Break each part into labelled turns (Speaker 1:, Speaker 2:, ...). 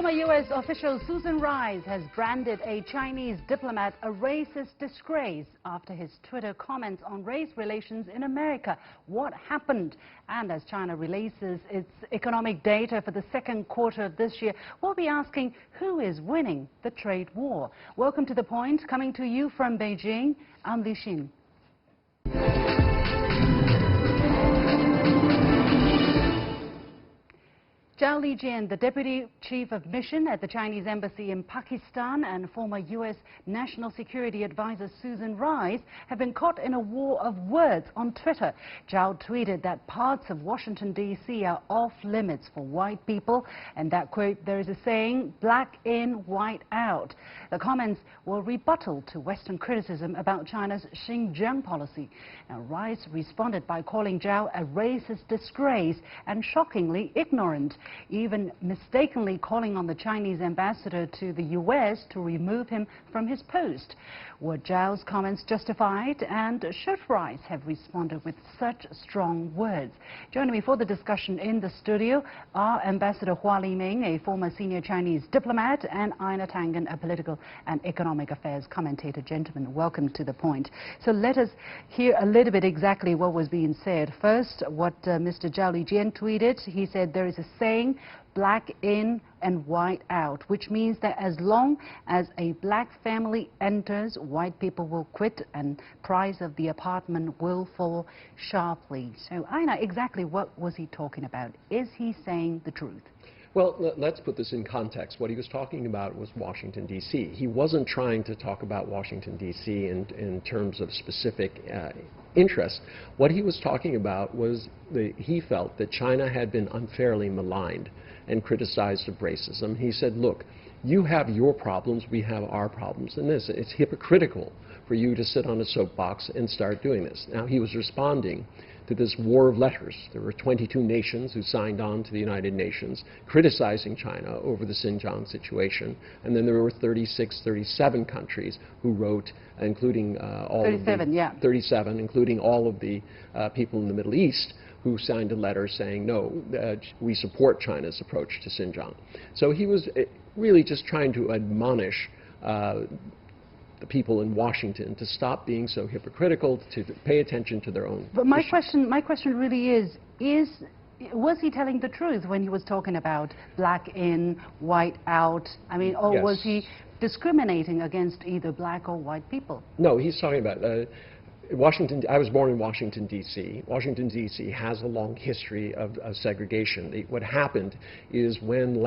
Speaker 1: Former U.S. official Susan Rice has branded a Chinese diplomat a racist disgrace after his Twitter comments on race relations in America. What happened? And as China releases its economic data for the second quarter of this year, we'll be asking who is winning the trade war. Welcome to The Point, coming to you from Beijing. I'm Li Xin. Zhao Lijian, the Deputy Chief of Mission at the Chinese Embassy in Pakistan, and former U.S. National Security Advisor Susan Rice have been caught in a war of words on Twitter. Zhao tweeted that parts of Washington, D.C. are off limits for white people, and that, quote, there is a saying, black in, white out. The comments were rebuttal to Western criticism about China's Xinjiang policy. Now, Rice responded by calling Zhao a racist disgrace and shockingly ignorant, even mistakenly calling on the Chinese ambassador to the U.S. to remove him from his post. Were Zhao's comments justified, and should Rice have responded with such strong words? Joining me for the discussion in the studio are Ambassador Hua Liming, a former senior Chinese diplomat, and Einar Tangen, a political and economic affairs commentator. Gentlemen, welcome to The Point. So let us hear a little bit exactly what was being said. First, what Mr. Zhao Lijian tweeted. He said there is a saying, black in and white out, which means that as long as a black family enters, white people will quit and price of the apartment will fall sharply. So, Einar, exactly what was he talking about? Is he saying the truth?
Speaker 2: Well, let's put this in context. What he was talking about was Washington, D.C. He wasn't trying to talk about Washington, D.C. in terms of specific interests. What he was talking about was he felt that China had been unfairly maligned and criticized of racism. He said, look, you have your problems, we have our problems. And it's hypocritical for you to sit on a soapbox and start doing this. Now, he was responding to this war of letters. There were 22 nations who signed on to the United Nations criticizing China over the Xinjiang situation. And then there were 37 countries who wrote, including all
Speaker 1: 37,
Speaker 2: of the,
Speaker 1: yeah.
Speaker 2: 37, including all of the people in the Middle East, who signed a letter saying, no, we support China's approach to Xinjiang. So he was really just trying to admonish the people in Washington to stop being so hypocritical, to pay attention to their own
Speaker 1: But my question really is was he telling the truth when he was talking about black in, white out? I mean, or
Speaker 2: Yes.
Speaker 1: was he discriminating against either black or white people?
Speaker 2: No, he's talking about Washington. I was born in Washington, D.C. Washington, D.C. has a long history of segregation. What happened is when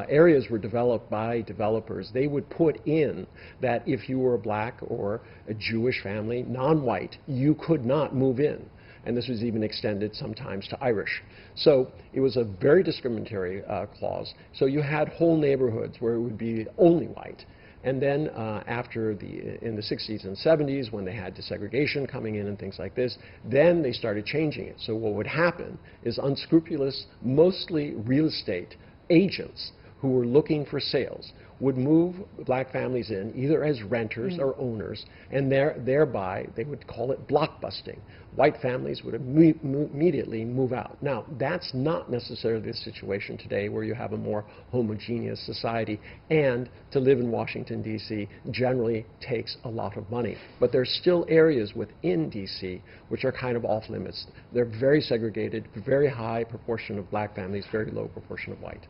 Speaker 2: areas were developed by developers, they would put in that if you were a black or a Jewish family, non-white, you could not move in. And this was even extended sometimes to Irish. So it was a very discriminatory clause. So you had whole neighborhoods where it would be only white. And then in the 60s and 70s, when they had desegregation coming in and things like this, then they started changing it. So what would happen is unscrupulous, mostly real estate agents who were looking for sales would move black families in either as renters or owners, and thereby they would call it blockbusting. White families would immediately move out. Now, that's not necessarily the situation today, where you have a more homogeneous society, and to live in Washington, D.C. generally takes a lot of money. But there's still areas within D.C. which are kind of off limits. They're very segregated, very high proportion of black families, very low proportion of white.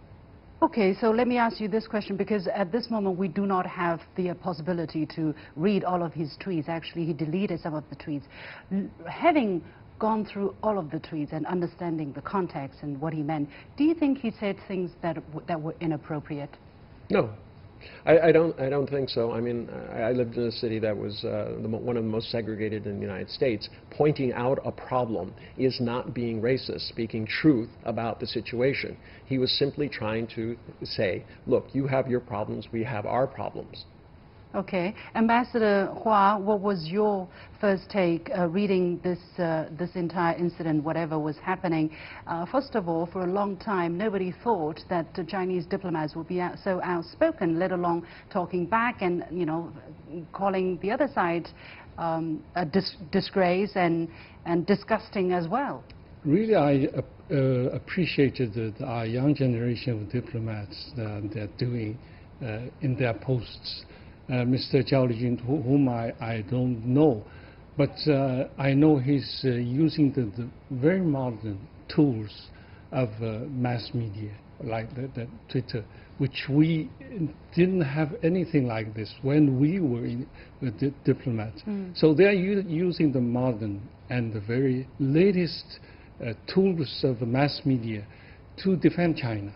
Speaker 1: Okay, so let me ask you this question, because at this moment we do not have the possibility to read all of his tweets. Actually, he deleted some of the tweets. Having gone through all of the tweets and understanding the context and what he meant, do you think he said things that were inappropriate?
Speaker 2: No. I don't think so. I mean, I lived in a city that was one of the most segregated in the United States. Pointing out a problem is not being racist, speaking truth about the situation. He was simply trying to say, look, you have your problems, we have our problems.
Speaker 1: Okay. Ambassador Hua, what was your first take reading this entire incident, whatever was happening? First of all, for a long time, nobody thought that the Chinese diplomats would be so outspoken, let alone talking back and, you know, calling the other side a disgrace and disgusting as well.
Speaker 3: Really, I appreciated our young generation of diplomats they're doing in their posts. Mr. Zhao Lijun, whom I don't know, but I know he's using the very modern tools of mass media, like the Twitter, which we didn't have anything like this when we were diplomats. So they are using the modern and the very latest tools of mass media to defend China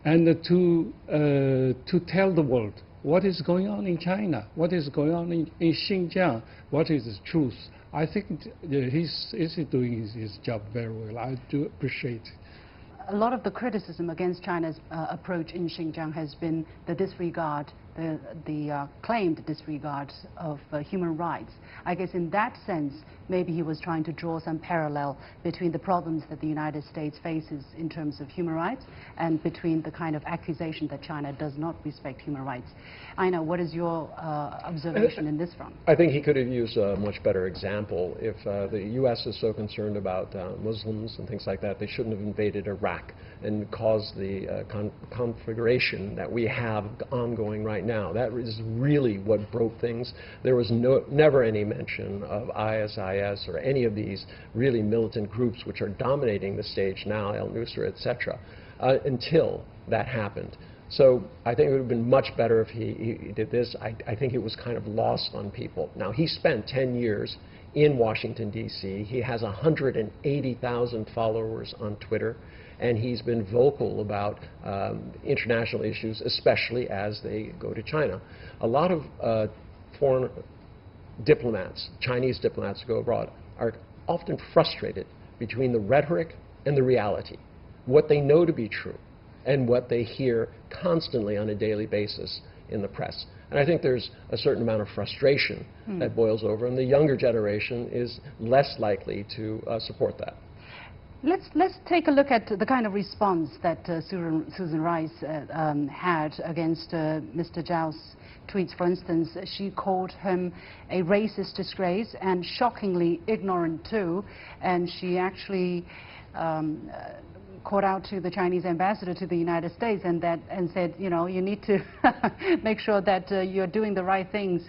Speaker 3: and to tell the world what is going on in China, what is going on in Xinjiang, what is the truth. I think he's doing his job very well. I do appreciate it.
Speaker 1: A lot of the criticism against China's approach in Xinjiang has been the disregard, the claimed disregard of human rights. I guess in that sense, maybe he was trying to draw some parallel between the problems that the United States faces in terms of human rights and between the kind of accusation that China does not respect human rights. Einar, what is your observation in this front?
Speaker 2: I think he could have used a much better example. If the U.S. is so concerned about Muslims and things like that, they shouldn't have invaded Iraq and caused the configuration that we have ongoing right now. That is really what broke things. There was never any mention of ISIS or any of these really militant groups which are dominating the stage now, al-Nusra, etc., until that happened. So I think it would have been much better if he did this. I think it was kind of lost on people. Now, he spent 10 years in Washington, D.C. He has 180,000 followers on Twitter, and he's been vocal about international issues, especially as they go to China. A lot of foreign diplomats, Chinese diplomats who go abroad, are often frustrated between the rhetoric and the reality, what they know to be true and what they hear constantly on a daily basis in the press. And I think there's a certain amount of frustration that boils over, and the younger generation is less likely to support that.
Speaker 1: Let's take a look at the kind of response that Susan Rice had against Mr. Zhao's tweets. For instance, she called him a racist disgrace and shockingly ignorant too, and she actually called out to the Chinese ambassador to the United States and said, you know, you need to make sure that you're doing the right thing,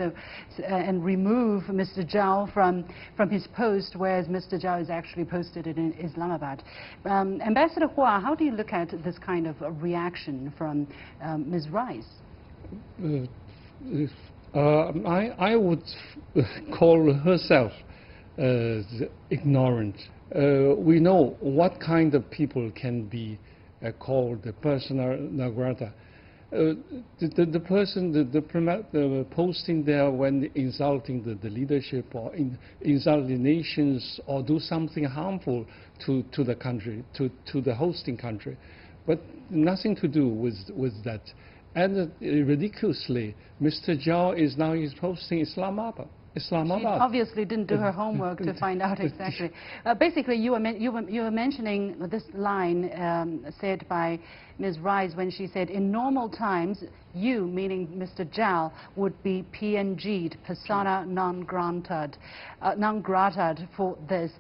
Speaker 1: and remove Mr. Zhao from his post, whereas Mr. Zhao is actually posted it in Islamabad. Ambassador Hua, how do you look at this kind of reaction from Ms. Rice?
Speaker 3: I would call herself ignorant. We know what kind of people can be called the persona non grata. The person, the diplomat, posting there when insulting the leadership or insulting nations or do something harmful to the country, to the hosting country, but nothing to do with that. And ridiculously, Mr. Zhao is now posting Islamabad. She
Speaker 1: obviously didn't do her homework to find out exactly. Basically, you were mentioning this line said by Ms. Rice when she said, in normal times, you, meaning Mr. Zhao, would be PNG'd, persona non grata for this.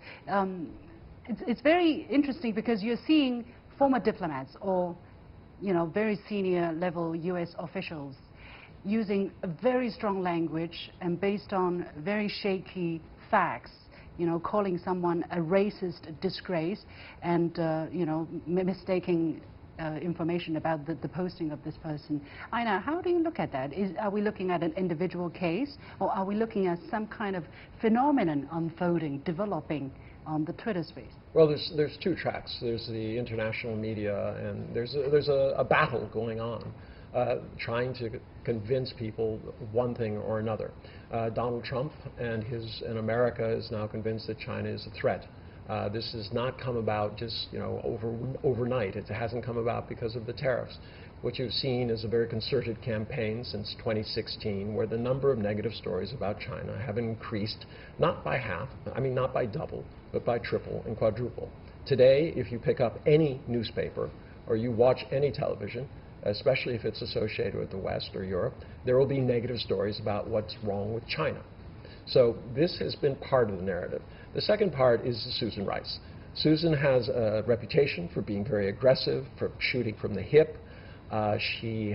Speaker 1: It's very interesting because you're seeing former diplomats or, you know, very senior level U.S. officials using a very strong language and based on very shaky facts, you know, calling someone a racist disgrace and, you know, mistaking information about the posting of this person. Einar, how do you look at that? Are we looking at an individual case, or are we looking at some kind of phenomenon unfolding, developing on the Twitter space?
Speaker 2: Well, there's two tracks. There's the international media, and there's a battle going on. Trying to convince people one thing or another. Donald Trump and America is now convinced that China is a threat. This has not come about just, you know, overnight. It hasn't come about because of the tariffs. What you've seen is a very concerted campaign since 2016, where the number of negative stories about China have increased, not by half, I mean not by double, but by triple and quadruple. Today, if you pick up any newspaper or you watch any television, especially if it's associated with the West or Europe, there will be negative stories about what's wrong with China. So this has been part of the narrative. The second part is Susan Rice. Susan has a reputation for being very aggressive, for shooting from the hip. She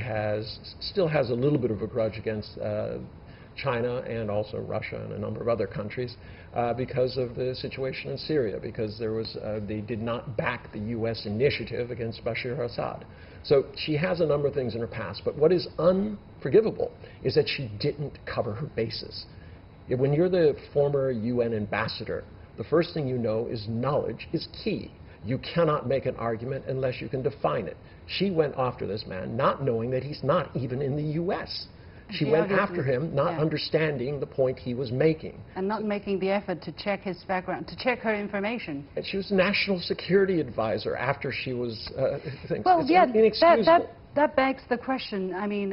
Speaker 2: still has a little bit of a grudge against China and also Russia and a number of other countries because of the situation in Syria, because they did not back the U.S. initiative against Bashar al-Assad. So she has a number of things in her past, but what is unforgivable is that she didn't cover her bases. When you're the former UN ambassador, the first thing you know is knowledge is key. You cannot make an argument unless you can define it. She went after this man not knowing that he's not even in the U.S. She went after him not understanding the point he was making.
Speaker 1: And not making the effort to check his background, to check her information.
Speaker 2: And she was national security advisor after she was,
Speaker 1: well, yeah,
Speaker 2: inexcusable.
Speaker 1: That begs the question. I mean,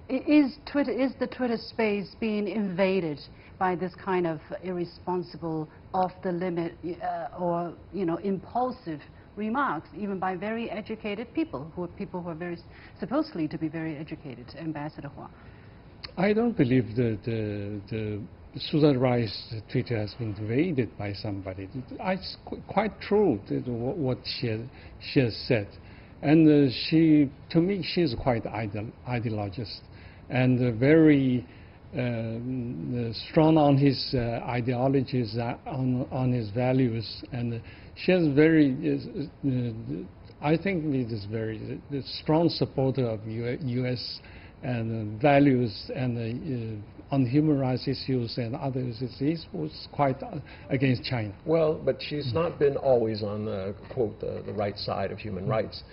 Speaker 1: is the Twitter space being invaded by this kind of irresponsible, off-the-limit, or impulsive remarks, even by very educated people who are supposedly to be very educated, Ambassador Hua?
Speaker 3: I don't believe that the Susan Rice Twitter has been invaded by somebody. It's quite true what she has said, and to me, she's quite ideologist and very strong on his ideologies, on his values, and she has I think it is very strong supporter of U.S. and values and on human rights issues and others. He was quite against China.
Speaker 2: Well, but she's not been always on the, quote, the right side of human rights.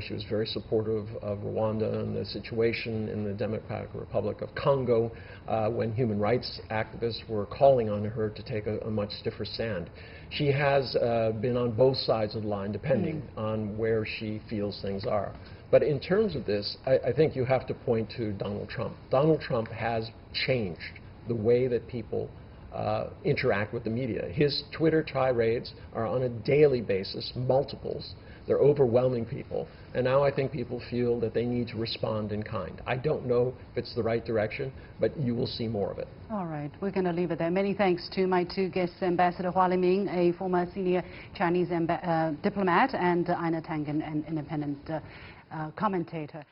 Speaker 2: She was very supportive of Rwanda and the situation in the Democratic Republic of Congo when human rights activists were calling on her to take a much stiffer stand. She has been on both sides of the line, depending on where she feels things are. But in terms of this, I think you have to point to Donald Trump. Donald Trump has changed the way that people interact with the media. His Twitter tirades are on a daily basis, multiples. They're overwhelming people. And now I think people feel that they need to respond in kind. I don't know if it's the right direction, but you will see more of it.
Speaker 1: All right, we're going to leave it there. Many thanks to my two guests, Ambassador Hua Liming, a former senior Chinese diplomat, and Einar Tangen, an independent commentator.